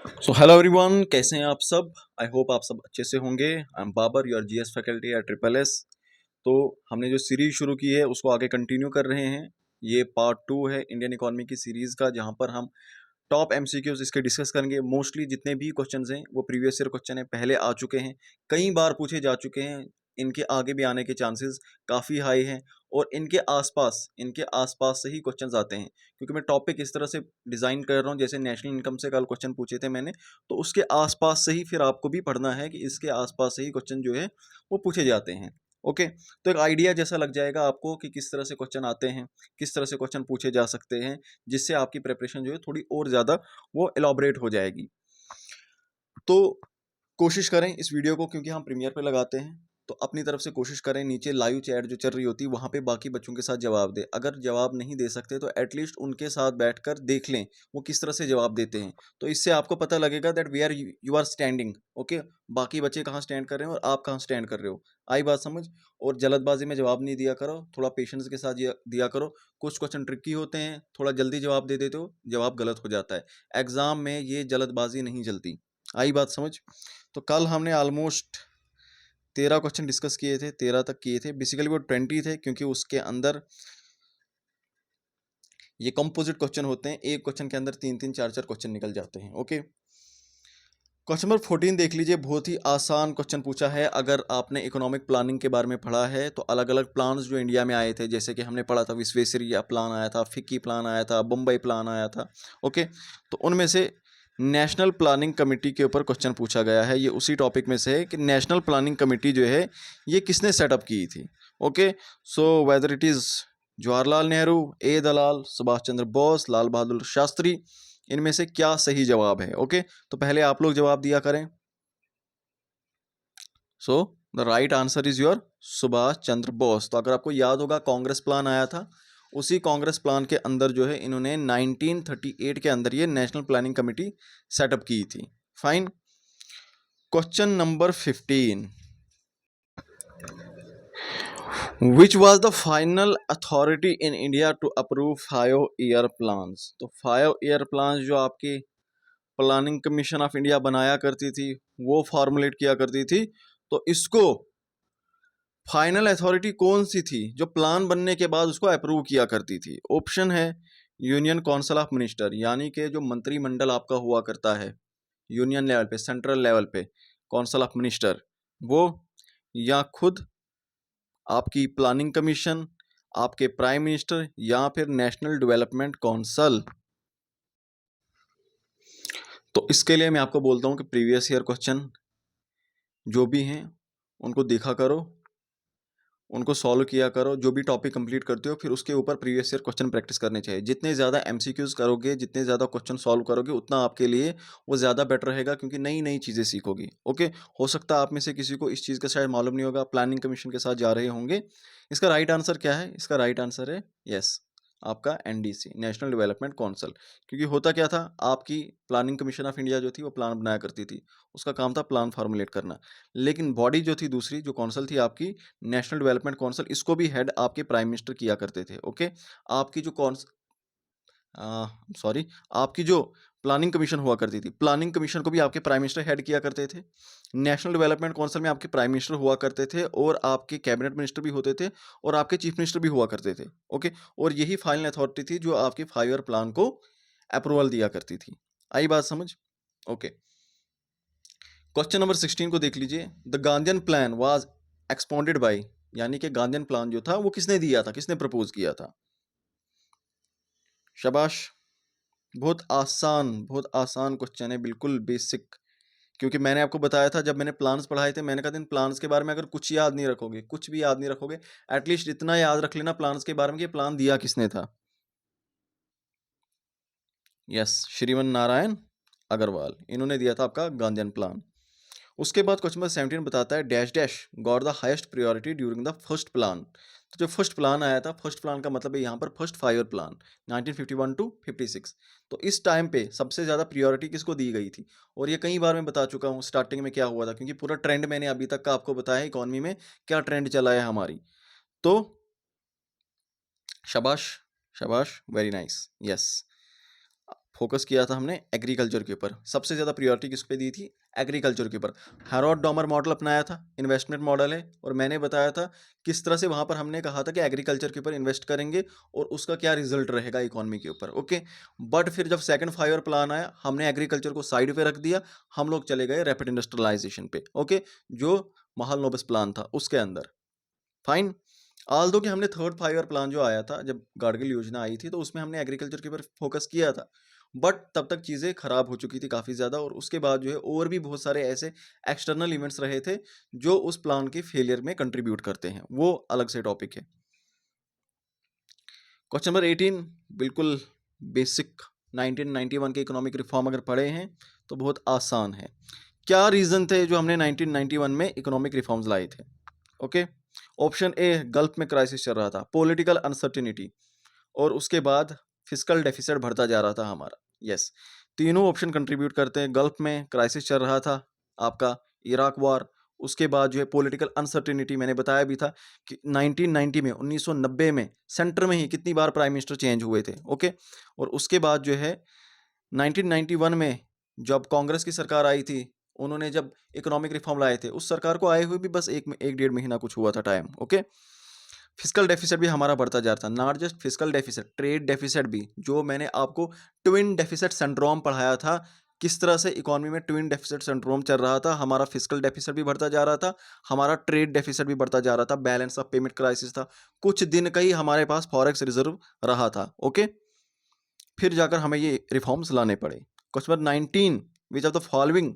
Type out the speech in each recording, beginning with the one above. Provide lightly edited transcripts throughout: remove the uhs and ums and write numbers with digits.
So hello everyone, कैसे हैं आप सब। आई होप आप सब अच्छे से होंगे। I am Babar, your GS faculty at triple S. तो हमने जो सीरीज शुरू की है उसको आगे कंटिन्यू कर रहे हैं। ये पार्ट 2 है इंडियन इकोनॉमी की सीरीज का, जहां पर हम टॉप एमसीक्यूज इसके डिस्कस करेंगे। मोस्टली जितने भी क्वेश्चंस हैं वो प्रीवियस ईयर क्वेश्चन है, पहले आ चुके हैं, कई बार पूछे जा चुके हैं। इनके आगे भी आने के चांसेस काफ़ी हाई हैं और इनके आसपास से ही क्वेश्चंस आते हैं, क्योंकि मैं टॉपिक इस तरह से डिज़ाइन कर रहा हूँ। जैसे नेशनल इनकम से कल क्वेश्चन पूछे थे मैंने, तो उसके आसपास से ही फिर आपको भी पढ़ना है कि इसके आसपास से ही क्वेश्चन जो है वो पूछे जाते हैं। ओके, तो एक आइडिया जैसा लग जाएगा आपको कि किस तरह से क्वेश्चन आते हैं, किस तरह से क्वेश्चन पूछे जा सकते हैं, जिससे आपकी प्रिपरेशन जो है थोड़ी और ज़्यादा वो एलॉबरेट हो जाएगी। तो कोशिश करें इस वीडियो को, क्योंकि हम प्रीमियर पे लगाते हैं, तो अपनी तरफ से कोशिश करें नीचे लाइव चैट जो चल रही होती है वहाँ पे बाकी बच्चों के साथ जवाब दें। अगर जवाब नहीं दे सकते तो एटलीस्ट उनके साथ बैठकर देख लें वो किस तरह से जवाब देते हैं। तो इससे आपको पता लगेगा that we are you are standing. Okay, बाकी बच्चे कहाँ स्टैंड कर रहे हैं और आप कहाँ स्टैंड कर रहे हो। आई बात समझ। और जल्दबाजी में जवाब नहीं दिया करो, थोड़ा पेशेंस के साथ दिया करो। कुछ क्वेश्चन ट्रिकी होते हैं, थोड़ा जल्दी जवाब दे देते हो, जवाब गलत हो जाता है। एग्जाम में ये जल्दबाजी नहीं चलती। आई बात समझ। तो कल हमने ऑलमोस्ट 13 क्वेश्चन डिस्कस किए थे, 13 तक किए थे। बेसिकली वो 20 थे, क्योंकि उसके अंदर ये कंपोजिट क्वेश्चन होते हैं। एक क्वेश्चन के अंदर 3-3 4-4 क्वेश्चन निकल जाते हैं। ओके, क्वेश्चन नंबर 14 देख लीजिए। बहुत ही आसान क्वेश्चन पूछा है। अगर आपने इकोनॉमिक प्लानिंग के बारे में पढ़ा है तो अलग अलग प्लान्स जो इंडिया में आए थे, जैसे कि हमने पढ़ा था विश्वेश्वरैया प्लान आया था, फिक्की प्लान आया था, बम्बई प्लान आया था। ओके, तो उनमें से नेशनल प्लानिंग कमेटी के ऊपर क्वेश्चन पूछा गया है। ये उसी टॉपिक में से है कि नेशनल प्लानिंग कमेटी जो है ये किसने सेटअप की थी। Okay, so whether it is Jawaharlal Nehru, A Dalal, Subhash Chandra Bose, Lal Bahadur Shastri, इनमें से क्या सही जवाब है। ओके, तो पहले आप लोग जवाब दिया करें। So the right answer is your Subhash Chandra Bose. तो अगर आपको याद होगा कांग्रेस प्लान आया था, उसी कांग्रेस प्लान के अंदर जो है इन्होंने 1938 के अंदर ये नेशनल प्लानिंग कमेटी सेटअप की थी। Fine. Question number 15, which was the final authority in India to approve 5 year plans. तो 5 ईयर प्लान्स जो आपकी प्लानिंग कमीशन ऑफ इंडिया बनाया करती थी, वो फॉर्मुलेट किया करती थी, तो इसको फाइनल अथॉरिटी कौन सी थी जो प्लान बनने के बाद उसको अप्रूव किया करती थी। ऑप्शन है यूनियन काउंसिल ऑफ मिनिस्टर, यानी कि जो मंत्रिमंडल आपका हुआ करता है यूनियन लेवल पे, सेंट्रल लेवल पे, काउंसिल ऑफ मिनिस्टर वो, या खुद आपकी प्लानिंग कमीशन, आपके प्राइम मिनिस्टर, या फिर नेशनल डेवलपमेंट काउंसिल। तो इसके लिए मैं आपको बोलता हूँ कि प्रीवियस ईयर क्वेश्चन जो भी हैं उनको देखा करो, उनको सॉल्व किया करो। जो भी टॉपिक कंप्लीट करते हो फिर उसके ऊपर प्रीवियस ईयर क्वेश्चन प्रैक्टिस करने चाहिए। जितने ज़्यादा एमसीक्यूज करोगे, जितने ज़्यादा क्वेश्चन सॉल्व करोगे, उतना आपके लिए वो ज़्यादा बेटर रहेगा, क्योंकि नई नई चीज़ें सीखोगी। ओके, हो सकता है आप में से किसी को इस चीज़ का शायद मालूम नहीं होगा, प्लानिंग कमीशन के साथ जा रहे होंगे। इसका राइट आंसर क्या है? इसका राइट आंसर है यस, आपका एनडीसी, नेशनल डेवलपमेंट काउंसिल। क्योंकि होता क्या था, आपकी प्लानिंग कमीशन ऑफ इंडिया जो थी वो प्लान बनाया करती थी, उसका काम था प्लान फॉर्मुलेट करना। लेकिन बॉडी जो थी दूसरी, जो काउंसिल थी आपकी नेशनल डेवलपमेंट काउंसिल, इसको भी हेड आपके प्राइम मिनिस्टर किया करते थे। ओके, आपकी जो सॉरी, आपकी जो प्लानिंग कमीशन हुआ करती थी, प्लानिंग कमीशन को भी आपके प्राइम मिनिस्टर हेड किया करते थे। नेशनल डेवलपमेंट काउंसिल में आपके प्राइम मिनिस्टर हुआ करते थे, और आपके कैबिनेट मिनिस्टर भी होते थे, और आपके चीफ मिनिस्टर भी हुआ करते थे। ओके, और यही फाइनल अथॉरिटी थी जो आपके 5 ईयर प्लान को अप्रूवल दिया करती थी। आई बात समझ। ओके, क्वेश्चन नंबर 16 को देख लीजिए। The Gandhian plan was expounded by, यानी कि गांधीयन प्लान जो था वो किसने दिया था, किसने प्रपोज किया था। शाबाश, बहुत आसान क्वेश्चन है, बिल्कुल बेसिक। क्योंकि मैंने आपको बताया था जब मैंने प्लान्स पढ़ाए थे, मैंने कहा इन प्लान्स के बारे में अगर कुछ याद नहीं रखोगे, कुछ भी याद नहीं रखोगे, एटलीस्ट इतना याद रख लेना प्लान्स के बारे में कि प्लान दिया किसने था। यस, श्रीवन नारायण अग्रवाल, इन्होंने दिया था आपका गांधीयन प्लान। उसके बाद क्वेश्चन नंबर 17 बताता है dash dash got the highest priority during the first plan. तो जो फर्स्ट प्लान आया था, फर्स्ट प्लान का मतलब है यहाँ पर फर्स्ट 5 ईयर प्लान 1951 टू 56। तो इस टाइम पे सबसे ज़्यादा प्रायोरिटी किसको दी गई थी। और ये कई बार मैं बता चुका हूँ स्टार्टिंग में क्या हुआ था, क्योंकि पूरा ट्रेंड मैंने अभी तक का आपको बताया इकोनॉमी में क्या ट्रेंड चला है हमारी। तो शाबाश, शाबाश, वेरी नाइस। यस, फोकस किया था हमने एग्रीकल्चर के ऊपर, सबसे ज़्यादा प्रायोरिटी किस पे दी थी, एग्रीकल्चर के ऊपर। हैरोल्ड डॉमर मॉडल अपनाया था, इन्वेस्टमेंट मॉडल है, और मैंने बताया था किस तरह से वहाँ पर हमने कहा था कि एग्रीकल्चर के ऊपर इन्वेस्ट करेंगे और उसका क्या रिजल्ट रहेगा इकोनॉमी के ऊपर। ओके, बट फिर जब सेकंड 5 ईयर प्लान आया, हमने एग्रीकल्चर को साइड पे रख दिया, हम लोग चले गए रैपिड इंडस्ट्रियलाइजेशन पे। ओके, जो महालनोबिस प्लान था उसके अंदर। फाइन, ऑल्दो कि हमने थर्ड 5 ईयर प्लान जो आया था, जब गाडगिल योजना आई थी, तो उसमें हमने एग्रीकल्चर के ऊपर फोकस किया था, बट तब तक चीज़ें खराब हो चुकी थी काफ़ी ज़्यादा, और उसके बाद जो है और भी बहुत सारे ऐसे एक्सटर्नल इवेंट्स रहे थे जो उस प्लान के फेलियर में कंट्रीब्यूट करते हैं, वो अलग से टॉपिक है। क्वेश्चन नंबर 18 बिल्कुल बेसिक, 1991 के इकोनॉमिक रिफॉर्म अगर पढ़े हैं तो बहुत आसान है। क्या रीज़न थे जो हमने 1991 में इकोनॉमिक रिफॉर्म्स लाए थे? ओके, ऑप्शन ए, गल्फ में क्राइसिस चल रहा था, पॉलिटिकल अनसर्टिनिटी, और उसके बाद फिस्कल डेफिसिट बढ़ता जा रहा था हमारा। यस, तीनों ऑप्शन कंट्रीब्यूट करते हैं। गल्फ में क्राइसिस चल रहा था आपका, इराक वॉर, उसके बाद जो है पॉलिटिकल अनसर्टिनिटी, मैंने बताया भी था कि 1990 में, 1990 में सेंटर में ही कितनी बार प्राइम मिनिस्टर चेंज हुए थे। ओके, और उसके बाद जो है 1991 में जब कांग्रेस की सरकार आई थी, उन्होंने जब इकोनॉमिक रिफॉर्म लाए थे, उस सरकार को आए हुए भी बस एक डेढ़ महीना कुछ हुआ था टाइम। ओके, फिस्कल डेफिसिट भी हमारा बढ़ता जा रहा था, not just fiscal deficit, trade deficit भी, जो मैंने आपको ट्विन डेफिसिट सिंड्रोम पढ़ाया था, किस तरह से इकोनॉमी में ट्विन डेफिसिट सिंड्रोम चल रहा था, हमारा फिस्कल डेफिसिट भी बढ़ता जा रहा था, हमारा ट्रेड डेफिसिट भी बढ़ता जा रहा था, बैलेंस ऑफ पेमेंट क्राइसिस था, कुछ दिन का ही हमारे पास फॉरेक्स रिजर्व रहा था। ओके, फिर जाकर हमें ये रिफॉर्म्स लाने पड़े। Question number 19, which of the following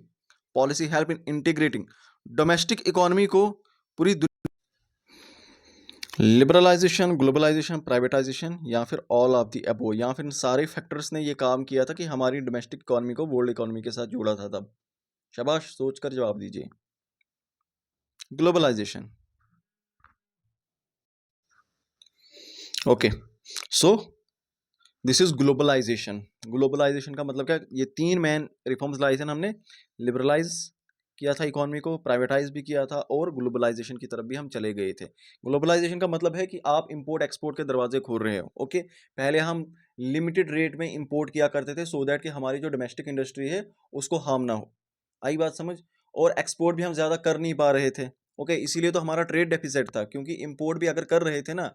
policy help in integrating domestic economy को पूरी, लिबरलाइजेशन, ग्लोबलाइजेशन, प्राइवेटाइजेशन, या फिर ऑल ऑफ द अबो, या फिर इन सारे फैक्टर्स ने ये काम किया था कि हमारी डोमेस्टिक इकोनॉमी को वर्ल्ड इकोनॉमी के साथ जोड़ा था तब? शाबाश, सोचकर जवाब दीजिए। Globalisation. Okay, so this is globalisation. Globalisation का मतलब क्या, ये तीन मेन रिफॉर्म्स लाए थे हमने, लिबरलाइज किया था इकोनॉमी को, प्राइवेटाइज भी किया था, और ग्लोबलाइजेशन की तरफ भी हम चले गए थे। ग्लोबलाइजेशन का मतलब है कि आप इंपोर्ट एक्सपोर्ट के दरवाजे खोल रहे हो। ओके, पहले हम लिमिटेड रेट में इंपोर्ट किया करते थे, सो दैट कि हमारी जो डोमेस्टिक इंडस्ट्री है उसको हार्म ना हो। आई बात समझ? और एक्सपोर्ट भी हम ज़्यादा कर नहीं पा रहे थे। ओके, इसीलिए तो हमारा ट्रेड डेफिसिट था, क्योंकि इंपोर्ट भी अगर कर रहे थे ना,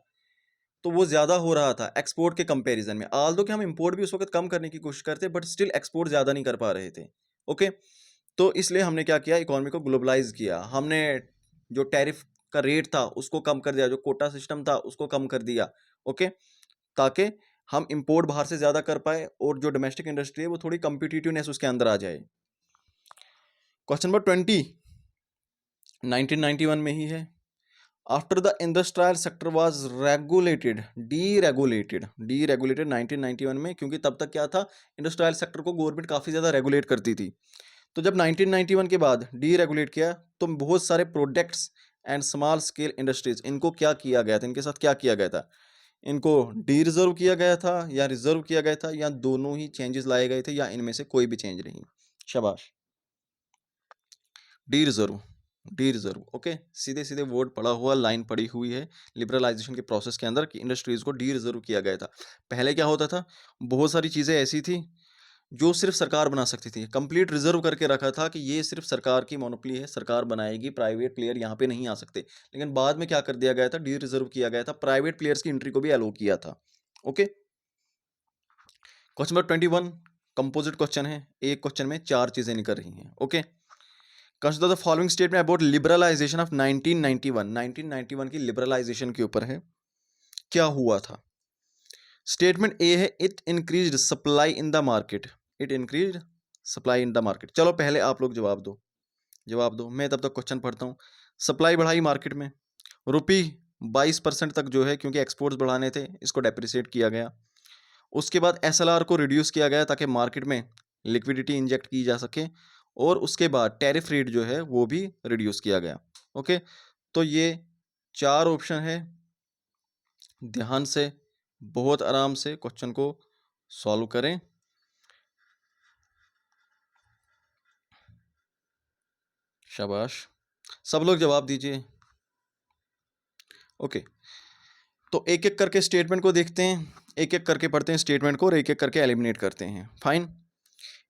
तो वो ज़्यादा हो रहा था एक्सपोर्ट के कंपैरिजन में। ऑल्दो कि हम इंपोर्ट भी उस वक्त कम करने की कोशिश करते, बट स्टिल एक्सपोर्ट ज़्यादा नहीं कर पा रहे थे। ओके, तो इसलिए हमने क्या किया, इकोनॉमी को ग्लोबलाइज किया। हमने जो टैरिफ का रेट था उसको कम कर दिया, जो कोटा सिस्टम था उसको कम कर दिया। ओके, ताकि हम इंपोर्ट बाहर से ज़्यादा कर पाए और जो डोमेस्टिक इंडस्ट्री है वो थोड़ी कम्पिटिटिवनेस उसके अंदर आ जाए। क्वेश्चन नंबर 20 1991 में ही है। After the industrial sector was regulated, deregulated 1991 में, क्योंकि तब तक क्या था, इंडस्ट्रियल सेक्टर को गवर्नमेंट काफ़ी ज़्यादा रेगुलेट करती थी। तो जब 1991 के बाद डीरेगुलेट किया, तो बहुत सारे products and small scale industries, इनको क्या किया गया था, इनके साथ क्या किया गया था, इनको डी रिजर्व किया गया था या रिजर्व किया गया था, या दोनों ही चेंजेस लाए गए थे, या इनमें से कोई भी चेंज नहीं? शाबाश, D reserve, D reserve. Okay, सीधे सीधे वर्ड पड़ा हुआ, लाइन पड़ी हुई है लिबरलाइजेशन के प्रोसेस के अंदर कि इंडस्ट्रीज को डी रिजर्व किया गया था। पहले क्या होता था, बहुत सारी चीज़ें ऐसी थी जो सिर्फ सरकार बना सकती थी, कंप्लीट रिजर्व करके रखा था कि ये सिर्फ सरकार की मोनोपोली है, सरकार बनाएगी, प्राइवेट प्लेयर यहाँ पे नहीं आ सकते। लेकिन बाद में क्या कर दिया गया था, डी रिजर्व किया गया था, प्राइवेट प्लेयर्स की एंट्री को भी अलो किया था। Okay, question number 21 composite question है, एक क्वेश्चन में चार चीजें निकल रही हैं। Okay, consider the following statement about liberalisation of 1991, 1991 की लिबरलाइजेशन के ऊपर है, क्या हुआ था? स्टेटमेंट ए है, it increased supply in the market, it increased supply in the market. चलो पहले आप लोग जवाब दो, जवाब दो, मैं तब तक क्वेश्चन पढ़ता हूँ। सप्लाई बढ़ाई मार्केट में, रुपी 22% तक जो है, क्योंकि एक्सपोर्ट्स बढ़ाने थे, इसको डेप्रिसिएट किया गया। उसके बाद एसएलआर को रिड्यूस किया गया ताकि मार्केट में लिक्विडिटी इंजेक्ट की जा सके, और उसके बाद टैरिफ रेट जो है वो भी रिड्यूस किया गया। ओके, तो ये चार ऑप्शन है, ध्यान से बहुत आराम से क्वेश्चन को सॉल्व करें। शाबाश, सब लोग जवाब दीजिए। ओके, तो एक एक करके स्टेटमेंट को देखते हैं। एक एक करके पढ़ते हैं स्टेटमेंट को और एक एक करके एलिमिनेट करते हैं। Fine.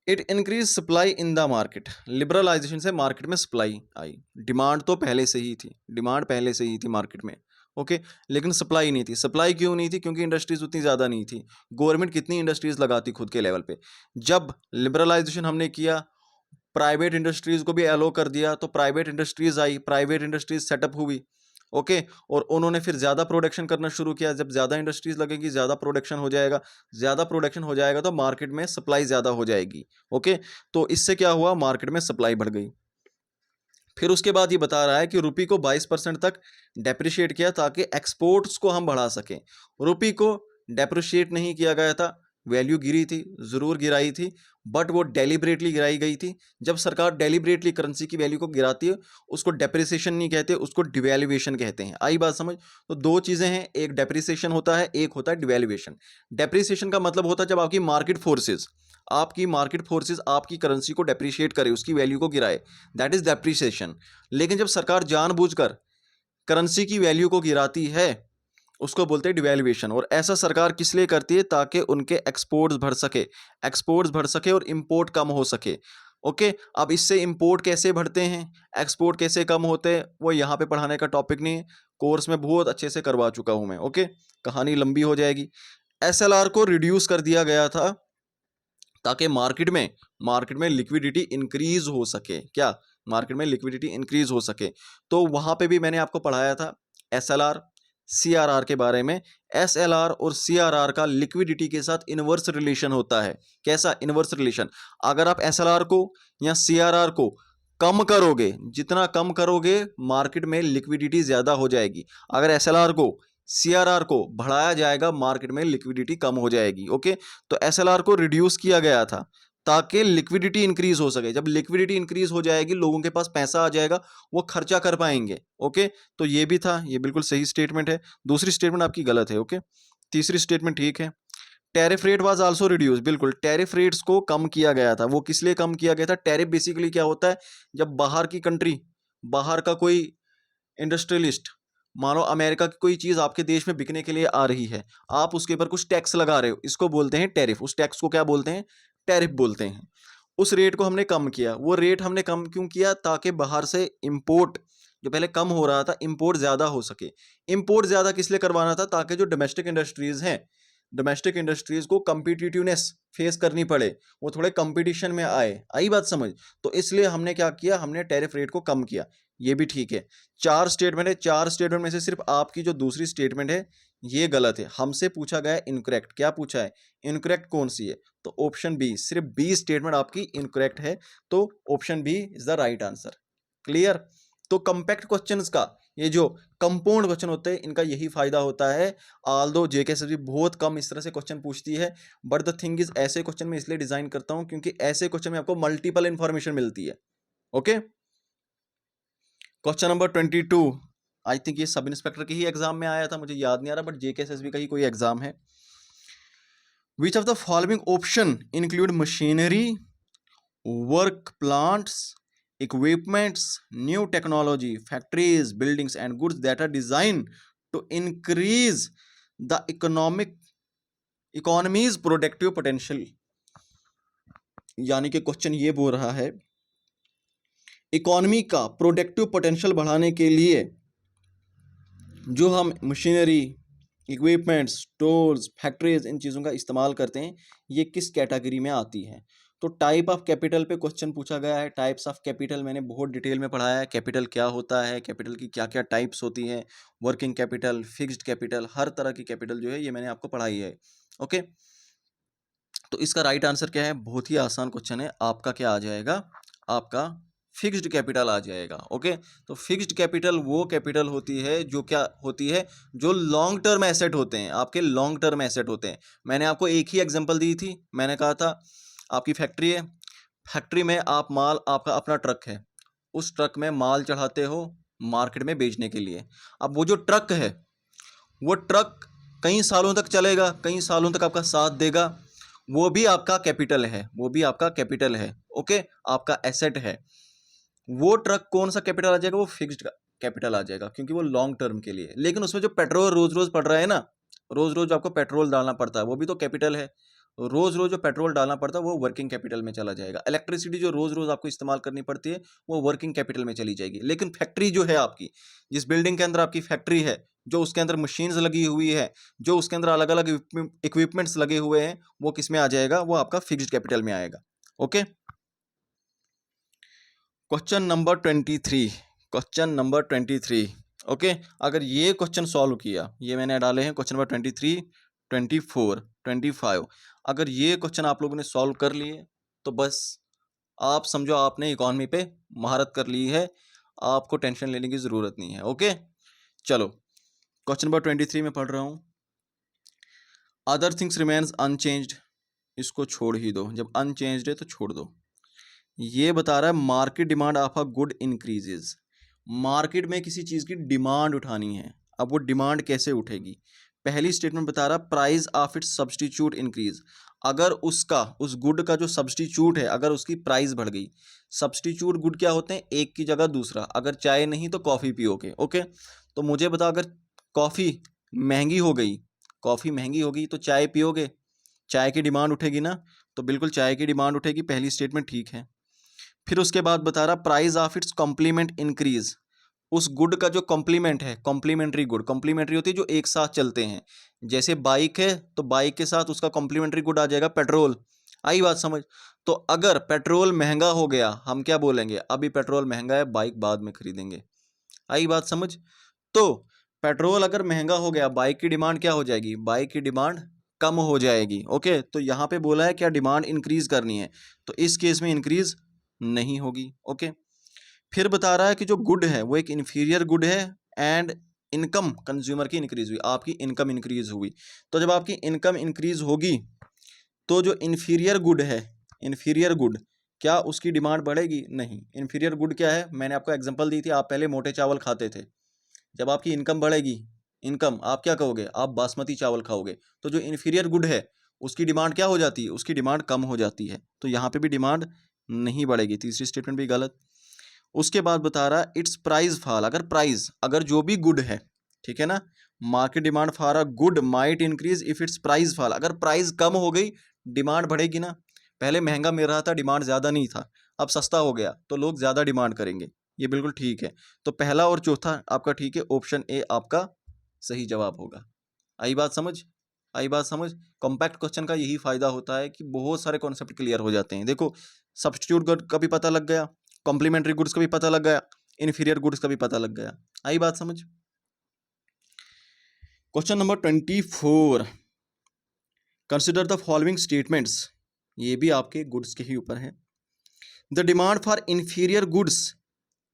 It increase supply in the market. Liberalisation से मार्केट में सप्लाई आई। डिमांड तो पहले से ही थी, डिमांड पहले से ही थी मार्केट में, ओके, लेकिन सप्लाई नहीं थी। सप्लाई क्यों नहीं थी? क्योंकि इंडस्ट्रीज उतनी ज़्यादा नहीं थी। गवर्नमेंट कितनी इंडस्ट्रीज लगाती खुद के लेवल पे। जब लिबरलाइजेशन हमने किया, प्राइवेट इंडस्ट्रीज को भी एलो कर दिया, तो प्राइवेट इंडस्ट्रीज आई, प्राइवेट इंडस्ट्रीज सेटअप हुई, ओके, और उन्होंने फिर ज़्यादा प्रोडक्शन करना शुरू किया। जब ज़्यादा इंडस्ट्रीज लगेगी, ज़्यादा प्रोडक्शन हो जाएगा, ज़्यादा प्रोडक्शन हो जाएगा तो मार्केट में सप्लाई ज़्यादा हो जाएगी, ओके। तो इससे क्या हुआ? मार्केट में सप्लाई बढ़ गई। फिर उसके बाद ये बता रहा है कि रुपये को 22% तक डेप्रिशिएट किया ताकि एक्सपोर्ट्स को हम बढ़ा सकें। रुपये को डेप्रिशिएट नहीं किया गया था, वैल्यू गिरी थी, ज़रूर गिराई थी, बट वो डेलिब्रेटली गिराई गई थी। जब सरकार डेलिब्रेटली करेंसी की वैल्यू को गिराती है, उसको डेप्रिसिएशन नहीं कहते, उसको डिवैल्यूएशन कहते हैं। आई बात समझ? तो दो चीज़ें हैं, एक डेप्रिसिएशन होता है, एक होता है डिवैल्यूएशन। डेप्रिसिएशन का मतलब होता है जब आपकी मार्केट फोर्सेस आपकी करेंसी को डेप्रिशिएट करे, उसकी वैल्यू को गिराए, दैट इज डेप्रिसिएशन। लेकिन जब सरकार जानबूझकर करेंसी की वैल्यू को गिराती है, उसको बोलते हैं डिवैल्यूएशन। और ऐसा सरकार किस लिए करती है? ताकि उनके एक्सपोर्ट्स बढ़ सके और इंपोर्ट कम हो सके, ओके। अब इससे इंपोर्ट कैसे बढ़ते हैं, एक्सपोर्ट कैसे कम होते हैं, वो यहाँ पे पढ़ाने का टॉपिक नहीं है, कोर्स में बहुत अच्छे से करवा चुका हूँ मैं, ओके। कहानी लंबी हो जाएगी। एसएलआर को रिड्यूस कर दिया गया था ताकि मार्केट में लिक्विडिटी इंक्रीज हो सके। क्या? मार्केट में लिक्विडिटी इंक्रीज हो सके। तो वहां पे भी मैंने आपको पढ़ाया था एसएलआर सीआरआर के बारे में। एसएलआर और सीआरआर का लिक्विडिटी के साथ इनवर्स रिलेशन होता है। कैसा इनवर्स रिलेशन? अगर आप एसएलआर को या सीआरआर को कम करोगे, जितना कम करोगे मार्केट में लिक्विडिटी ज्यादा हो जाएगी। अगर एसएलआर को सीआरआर को बढ़ाया जाएगा, मार्केट में लिक्विडिटी कम हो जाएगी, ओके। तो एसएलआर को रिड्यूस किया गया था ताकि लिक्विडिटी इंक्रीज हो सके। जब लिक्विडिटी इंक्रीज हो जाएगी, लोगों के पास पैसा आ जाएगा, वो खर्चा कर पाएंगे, ओके। तो ये भी था, ये बिल्कुल सही स्टेटमेंट है। दूसरी स्टेटमेंट आपकी गलत है, ओके। तीसरी स्टेटमेंट ठीक है। Tariff rate was also reduce. बिल्कुल, टैरिफ रेट्स को कम किया गया था। वो किस लिए कम किया गया था? टैरिफ बेसिकली क्या होता है? जब बाहर की कंट्री, बाहर का कोई इंडस्ट्रियलिस्ट, मानो अमेरिका की कोई चीज आपके देश में बिकने के लिए आ रही है, आप उसके ऊपर कुछ टैक्स लगा रहे हो, इसको बोलते हैं टैरिफ। उस टैक्स को क्या बोलते हैं? टैरिफ बोलते हैं। उस रेट को हमने कम किया। वो रेट हमने कम क्यों किया? ताकि बाहर से इंपोर्ट, जो पहले कम हो रहा था, इंपोर्ट ज्यादा हो सके। इंपोर्ट ज्यादा किस लिए करवाना था? ताकि जो डोमेस्टिक इंडस्ट्रीज हैं, डोमेस्टिक इंडस्ट्रीज को कंपिटिटिवनेस फेस करनी पड़े, वो थोड़े कंपटीशन में आए। आई बात समझ? तो इसलिए हमने क्या किया? हमने टैरिफ रेट को कम किया। ये भी ठीक है। चार स्टेटमेंट है, चार स्टेटमेंट में से सिर्फ आपकी जो दूसरी स्टेटमेंट है ये गलत है। हमसे पूछा गया है इनकरेक्ट। क्या पूछा है? इनकरेक्ट कौन सी है? तो ऑप्शन बी, सिर्फ बी स्टेटमेंट आपकी इनकरेक्ट है। तो option B is the right answer. Clear? तो कंपैक्ट क्वेश्चंस का, ये जो कंपाउंड क्वेश्चन होते हैं, इनका यही फायदा होता है। ऑल्दो जेकेएसएसबी बहुत कम इस तरह से क्वेश्चन पूछती है, बट द थिंग इज, ऐसे क्वेश्चन मैं इसलिए डिजाइन करता हूं क्योंकि ऐसे क्वेश्चन में आपको मल्टीपल इंफॉर्मेशन मिलती है, okay. Question number 22, I think ये सब इंस्पेक्टर के ही एग्जाम में आया था, मुझे याद नहीं आ रहा, बट जेकेएसएसबी का ही कोई एग्जाम है। Which of the following option include machinery, work plants, equipments, new technology, factories, buildings and goods that are designed to increase the economy's productive potential। यानी कि क्वेश्चन ये बोल रहा है, इकोनॉमी का प्रोडक्टिव पोटेंशियल बढ़ाने के लिए जो हम मशीनरी, इक्विपमेंट्स, टूल्स, फैक्ट्रीज, इन चीज़ों का इस्तेमाल करते हैं, ये किस कैटेगरी में आती है? तो टाइप ऑफ कैपिटल पे क्वेश्चन पूछा गया है। टाइप्स ऑफ कैपिटल मैंने बहुत डिटेल में पढ़ाया है। कैपिटल क्या होता है, कैपिटल की क्या क्या टाइप्स होती हैं, वर्किंग कैपिटल, फिक्स्ड कैपिटल, हर तरह की कैपिटल जो है ये मैंने आपको पढ़ाई है, ओके। तो इसका राइट आंसर क्या है? बहुत ही आसान क्वेश्चन है। आपका क्या आ जाएगा? आपका फिक्स्ड कैपिटल आ जाएगा, ओके। तो फिक्स्ड कैपिटल वो कैपिटल होती है जो क्या होती है? जो लॉन्ग टर्म एसेट होते हैं, आपके लॉन्ग टर्म एसेट होते हैं। मैंने आपको एक ही एग्जांपल दी थी, मैंने कहा था आपकी फैक्ट्री है, फैक्ट्री में आप माल, आपका अपना ट्रक है, उस ट्रक में माल चढ़ाते हो मार्केट में बेचने के लिए। अब वो जो ट्रक है, वो ट्रक कई सालों तक चलेगा, कई सालों तक आपका साथ देगा, वो भी आपका कैपिटल है, वो भी आपका कैपिटल है, ओके, आपका एसेट है। वो ट्रक कौन सा कैपिटल आ जाएगा? वो फिक्स्ड कैपिटल आ जाएगा, क्योंकि वो लॉन्ग टर्म के लिए। लेकिन उसमें जो पेट्रोल रोज रोज पड़ रहा है ना, रोज रोज आपको पेट्रोल डालना पड़ता है, वो भी तो कैपिटल है। रोज रोज जो पेट्रोल डालना पड़ता है वो वर्किंग कैपिटल में चला जाएगा। इलेक्ट्रिसिटी जो रोज रोज आपको इस्तेमाल करनी पड़ती है वो वर्किंग कैपिटल में चली जाएगी। लेकिन फैक्ट्री जो है आपकी, जिस बिल्डिंग के अंदर आपकी फैक्ट्री है, जो उसके अंदर मशीन्स लगी हुई है, जो उसके अंदर अलग अलग इक्विपमेंट्स लगे हुए हैं, वो किस में आ जाएगा, वो आपका फिक्स्ड कैपिटल में आएगा। Okay, question number 23, question number 23। Okay, अगर ये क्वेश्चन सॉल्व किया, ये मैंने डाले हैं क्वेश्चन नंबर 23, 24, 25, अगर ये क्वेश्चन आप लोगों ने सॉल्व कर लिए तो बस आप समझो आपने इकोनॉमी पे महारत कर ली है, आपको टेंशन लेने की ज़रूरत नहीं है। ओके, चलो क्वेश्चन नंबर 23 में पढ़ रहा हूँ। अदर थिंग्स रिमेन्स अनचेंज्ड, इसको छोड़ ही दो, जब अनचेंज्ड है तो छोड़ दो। ये बता रहा है market demand of a good increases, market में किसी चीज़ की डिमांड उठानी है। अब वो डिमांड कैसे उठेगी? पहली स्टेटमेंट बता रहा price of it's substitute increase, अगर उसका, उस गुड का जो सब्सटीट्यूट है, अगर उसकी प्राइस बढ़ गई। सब्सटीट्यूट गुड क्या होते हैं? एक की जगह दूसरा, अगर चाय नहीं तो कॉफ़ी पियोगे। ओके, तो मुझे बता, अगर कॉफ़ी महंगी हो गई, कॉफ़ी महंगी हो गई तो चाय पियोगे, चाय की डिमांड उठेगी ना, तो बिल्कुल चाय की डिमांड उठेगी, पहली स्टेटमेंट ठीक है। फिर उसके बाद बता रहा price of its complement increase, उस गुड का जो कॉम्प्लीमेंट है, कॉम्प्लीमेंट्री गुड, कॉम्प्लीमेंट्री होती है जो एक साथ चलते हैं। जैसे बाइक है तो बाइक के साथ उसका कॉम्प्लीमेंट्री गुड आ जाएगा पेट्रोल। आई बात समझ? तो अगर पेट्रोल महंगा हो गया, हम क्या बोलेंगे, अभी पेट्रोल महंगा है, बाइक बाद में खरीदेंगे। आई बात समझ? तो पेट्रोल अगर महंगा हो गया, बाइक की डिमांड क्या हो जाएगी? बाइक की डिमांड कम हो जाएगी। ओके, तो यहाँ पे बोला है क्या डिमांड इंक्रीज करनी है, तो इस केस में इंक्रीज नहीं होगी। ओके, फिर बता रहा है कि जो गुड है वो एक इन्फीरियर गुड है एंड इनकम कंज्यूमर की इंक्रीज हुई, आपकी इनकम इंक्रीज हुई। तो जब आपकी इनकम इंक्रीज होगी तो जो इन्फीरियर गुड है, इन्फीरियर गुड, क्या उसकी डिमांड बढ़ेगी? नहीं। इन्फीरियर गुड क्या है? मैंने आपको एग्जांपल दी थी, आप पहले मोटे चावल खाते थे, जब आपकी इनकम बढ़ेगी, इनकम, आप क्या कहोगे? आप बासमती चावल खाओगे। तो जो इन्फीरियर गुड है उसकी डिमांड क्या हो जाती है? उसकी डिमांड कम हो जाती है, तो यहाँ पे भी डिमांड नहीं बढ़ेगी, तीसरी स्टेटमेंट भी गलत। उसके बाद बता रहा है इट्स प्राइस फॉल, अगर प्राइस, अगर जो भी गुड है, ठीक है ना, market demand for a good might increase if it's price fall, अगर प्राइस कम हो गई डिमांड बढ़ेगी ना। पहले महंगा मिल रहा था, डिमांड ज़्यादा नहीं था, अब सस्ता हो गया तो लोग ज़्यादा डिमांड करेंगे, ये बिल्कुल ठीक है। तो पहला और चौथा आपका ठीक है, ऑप्शन ए आपका सही जवाब होगा। आई बात समझ? आई बात समझ? कॉम्पैक्ट क्वेश्चन का यही फायदा होता है कि बहुत सारे कॉन्सेप्ट क्लियर हो जाते हैं। देखो, सब्स्टिट्यूट गुड का भी पता लग गया, कॉम्प्लीमेंट्री गुड्स का भी पता लग गया, इन्फीरियर गुड्स का भी पता लग गया। आई बात समझ? Question number 24, consider the following statements, ये भी आपके गुड्स के ही ऊपर है। The demand for inferior goods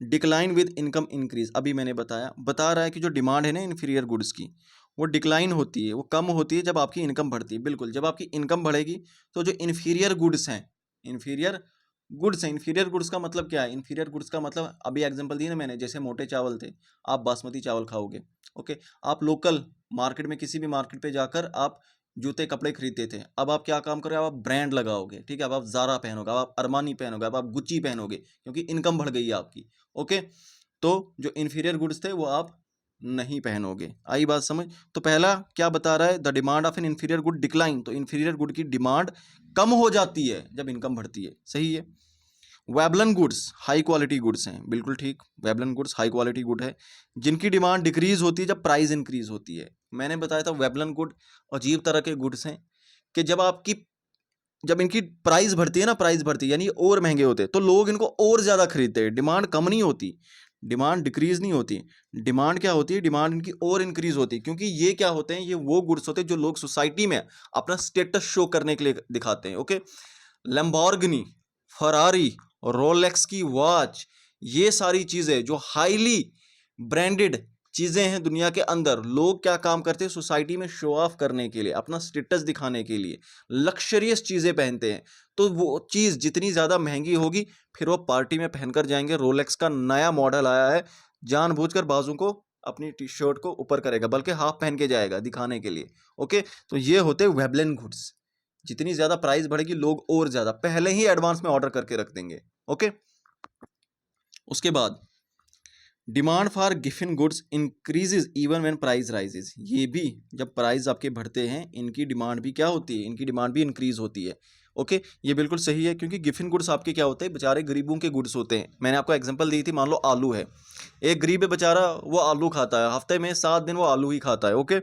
decline with income increase, अभी मैंने बताया, बता रहा है कि जो डिमांड है ना इन्फीरियर गुड्स की, वो डिक्लाइन होती है, वो कम होती है जब आपकी इनकम बढ़ती है। बिल्कुल, जब आपकी इनकम बढ़ेगी तो जो इन्फीरियर गुड्स हैं, इन्फीरियर गुड्स हैं, इन्फीरियर गुड्स का मतलब क्या है? इन्फीरियर गुड्स का मतलब अभी एग्जांपल दी ना मैंने, जैसे मोटे चावल थे, आप बासमती चावल खाओगे। ओके, आप लोकल मार्केट में, किसी भी मार्केट पे जाकर आप जूते कपड़े खरीदते थे, अब आप क्या काम करोगे? अब आप ब्रांड लगाओगे, ठीक है, अब आप ज़ारा पहनोगे, अब आप अरमानी पहनोगे, अब आप गुच्ची पहनोगे, क्योंकि इनकम बढ़ गई है आपकी। ओके, तो जो इन्फीरियर गुड्स थे वो आप नहीं पहनोगे। आई बात समझ? तो पहला क्या बता रहा है? The demand of N inferior good decline, तो इन्फीरियर गुड की डिमांड कम हो जाती है जब इनकम बढ़ती है, सही है। Veblen goods high quality goods हैं, बिल्कुल ठीक, Veblen goods high quality good है, जिनकी डिमांड डिक्रीज होती है जब प्राइस इंक्रीज होती है। मैंने बताया था वेबलन गुड अजीब तरह के गुड्स हैं कि जब इनकी प्राइस बढ़ती है ना, प्राइस बढ़ती है यानी और महंगे होते हैं, तो लोग इनको और ज़्यादा खरीदते हैं, डिमांड कम नहीं होती, डिमांड डिक्रीज नहीं होती, डिमांड क्या होती है? डिमांड इनकी और इंक्रीज होती है, क्योंकि ये क्या होते हैं? ये वो गुड्स होते हैं जो लोग सोसाइटी में अपना स्टेटस शो करने के लिए दिखाते हैं। ओके, लैम्बोर्गिनी, फरारी, रोलेक्स की वॉच, ये सारी चीज़ें जो हाईली ब्रांडेड चीज़ें हैं दुनिया के अंदर, लोग क्या काम करते हैं? सोसाइटी में शो ऑफ करने के लिए, अपना स्टेटस दिखाने के लिए लक्जरियस चीज़ें पहनते हैं। तो वो चीज़ जितनी ज़्यादा महंगी होगी फिर वो पार्टी में पहनकर जाएंगे। रोलेक्स का नया मॉडल आया है, जानबूझकर बाजू को, अपनी टी शर्ट को ऊपर करेगा, बल्कि हाफ पहन के जाएगा दिखाने के लिए। ओके, तो ये होते हैं वेबलन गुड्स, जितनी ज़्यादा प्राइस बढ़ेगी लोग और ज़्यादा पहले ही एडवांस में ऑर्डर करके रख देंगे। ओके, उसके बाद demand for Giffen goods increases even when price rises. ये भी जब प्राइस आपके बढ़ते हैं इनकी डिमांड भी क्या होती है, इनकी डिमांड भी इंक्रीज होती है। ओके, ये बिल्कुल सही है, क्योंकि गिफिन गुड्स आपके क्या होते हैं, बेचारे गरीबों के गुड्स होते हैं। मैंने आपको एग्जांपल दी थी, मान लो आलू है, एक गरीब है बेचारा, वो आलू खाता है, हफ्ते में 7 दिन वो आलू ही खाता है। ओके,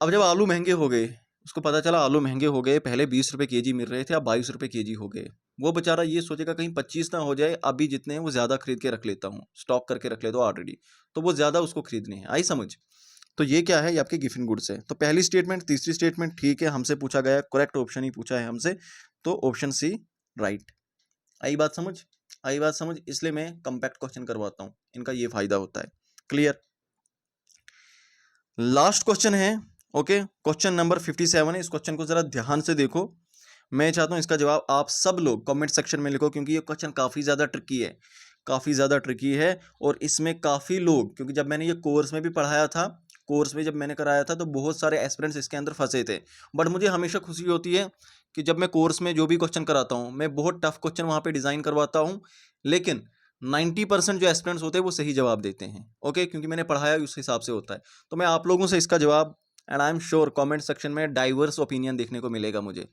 अब जब आलू महंगे हो गए, उसको पता चला आलू महंगे हो गए, पहले 20 रुपये केजी मिल रहे थे, अब 22 रुपये केजी हो गए। वो बेचारा ये सोचेगा कहीं 25 ना हो जाए, अभी जितने हैं वो ज़्यादा खरीद के रख लेता हूँ, स्टॉक करके रख लेता हूँ ऑलरेडी, तो वो ज़्यादा उसको खरीदने हैं। आई समझ? तो ये क्या है, ये आपके गिफिन गुड्स है। तो पहली स्टेटमेंट, तीसरी स्टेटमेंट ठीक है, हमसे पूछा गया, करेक्ट ऑप्शन ही पूछा है हमसे, तो ऑप्शन सी राइट। आई बात समझ? आई बात समझ, इसलिए मैं कंपैक्ट क्वेश्चन करवाता हूँ, इनका ये फायदा होता है। क्लियर? लास्ट क्वेश्चन है। ओके, क्वेश्चन नंबर 57 है। इस क्वेश्चन को जरा ध्यान से देखो, मैं चाहता हूं इसका जवाब आप सब लोग कमेंट सेक्शन में लिखो, क्योंकि ये क्वेश्चन काफी ज्यादा ट्रिकी है, काफी ज्यादा ट्रिकी है। और इसमें काफी लोग, क्योंकि जब मैंने ये कोर्स में भी पढ़ाया था, कोर्स में जब मैंने कराया था, तो बहुत सारे एस्पिरेंट्स इसके अंदर फंसे थे। बट मुझे हमेशा खुशी होती है कि जब मैं कोर्स में जो भी क्वेश्चन कराता हूँ, मैं बहुत टफ क्वेश्चन वहाँ पे डिजाइन करवाता हूँ, लेकिन 90% जो एस्पिरेंट्स होते हैं वो सही जवाब देते हैं। ओके, क्योंकि मैंने पढ़ाया उस हिसाब से होता है। तो मैं आप लोगों से इसका जवाब, and I am sure comment section में डाइवर्स ओपिनियन देखने को मिलेगा मुझे,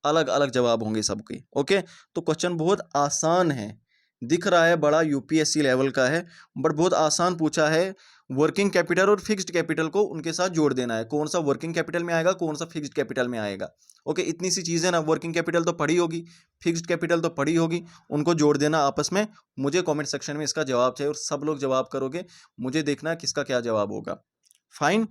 अलग अलग जवाब होंगे सबके। ओके, तो क्वेश्चन बहुत आसान है, दिख रहा है बड़ा यूपीएससी लेवल का है, बट बहुत आसान पूछा है। वर्किंग कैपिटल और फिक्स्ड कैपिटल को उनके साथ जोड़ देना है, कौन सा वर्किंग कैपिटल में आएगा, कौन सा फिक्स्ड कैपिटल में आएगा। ओके, इतनी सी चीज़ें ना, वर्किंग कैपिटल तो पढ़ी होगी, फिक्स्ड कैपिटल तो पढ़ी होगी, उनको जोड़ देना आपस में। मुझे कमेंट सेक्शन में इसका जवाब चाहिए, और सब लोग जवाब करोगे, मुझे देखना किसका क्या जवाब होगा। फाइन,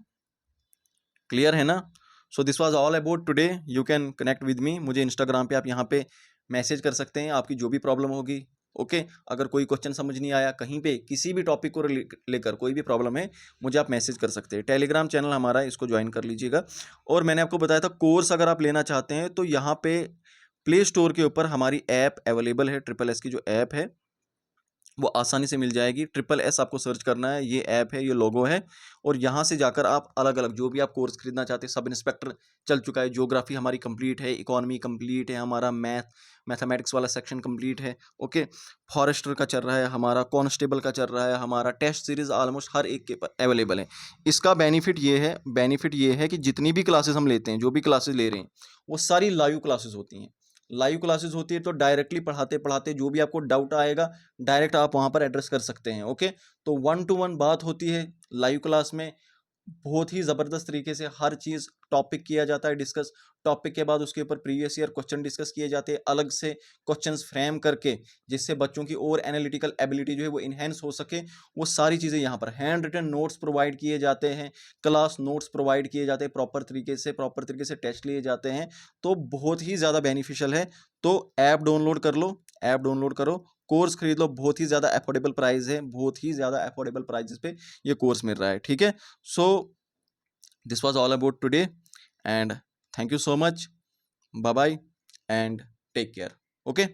क्लियर है ना? So this was all about today. You can connect with me, मुझे इंस्टाग्राम पे आप यहाँ पे मैसेज कर सकते हैं, आपकी जो भी प्रॉब्लम होगी। ओके, अगर कोई क्वेश्चन समझ नहीं आया कहीं पे, किसी भी टॉपिक को लेकर कोई भी प्रॉब्लम है, मुझे आप मैसेज कर सकते हैं। टेलीग्राम चैनल हमारा है, इसको ज्वाइन कर लीजिएगा। और मैंने आपको बताया था, कोर्स अगर आप लेना चाहते हैं तो यहाँ पे प्ले स्टोर के ऊपर हमारी ऐप अवेलेबल है, SSS की जो ऐप है वो आसानी से मिल जाएगी। SSS आपको सर्च करना है, ये ऐप है, ये लोगो है, और यहाँ से जाकर आप अलग अलग जो भी आप कोर्स खरीदना चाहते हैं, सब इंस्पेक्टर चल चुका है, ज्योग्राफी हमारी कंप्लीट है, इकोनॉमी कंप्लीट है, हमारा मैथमेटिक्स वाला सेक्शन कंप्लीट है। ओके, फॉरेस्टर का चल रहा है, हमारा कांस्टेबल का चल रहा है, हमारा टेस्ट सीरीज ऑलमोस्ट हर एक के अवेलेबल है। इसका बेनिफिट ये है कि जितनी भी क्लासेस हम लेते हैं, जो भी क्लासेस ले रहे हैं, वो सारी लाइव क्लासेस होती हैं। लाइव क्लासेस होती है तो डायरेक्टली पढ़ाते पढ़ाते जो भी आपको डाउट आएगा, डायरेक्ट आप वहाँ पर एड्रेस कर सकते हैं। ओके, तो 1-to-1 बात होती है लाइव क्लास में, बहुत ही ज़बरदस्त तरीके से हर चीज़ टॉपिक किया जाता है डिस्कस। टॉपिक के बाद उसके ऊपर प्रीवियस ईयर क्वेश्चन डिस्कस किए जाते हैं, अलग से क्वेश्चंस फ्रेम करके, जिससे बच्चों की और एनालिटिकल एबिलिटी जो है वो इन्हेंस हो सके। वो सारी चीज़ें यहाँ पर हैंड रिटन नोट्स प्रोवाइड किए जाते हैं, क्लास नोट्स प्रोवाइड किए जाते हैं, प्रॉपर तरीके से टेस्ट लिए जाते हैं। तो बहुत ही ज़्यादा बेनिफिशियल है। तो ऐप डाउनलोड कर लो, ऐप डाउनलोड करो, कोर्स खरीद लो, बहुत ही ज़्यादा अफोर्डेबल प्राइस है, बहुत ही ज़्यादा अफोर्डेबल प्राइजेस पे ये कोर्स मिल रहा है। ठीक है, सो this was all about today, and thank you so much. Bye bye and take care. Okay.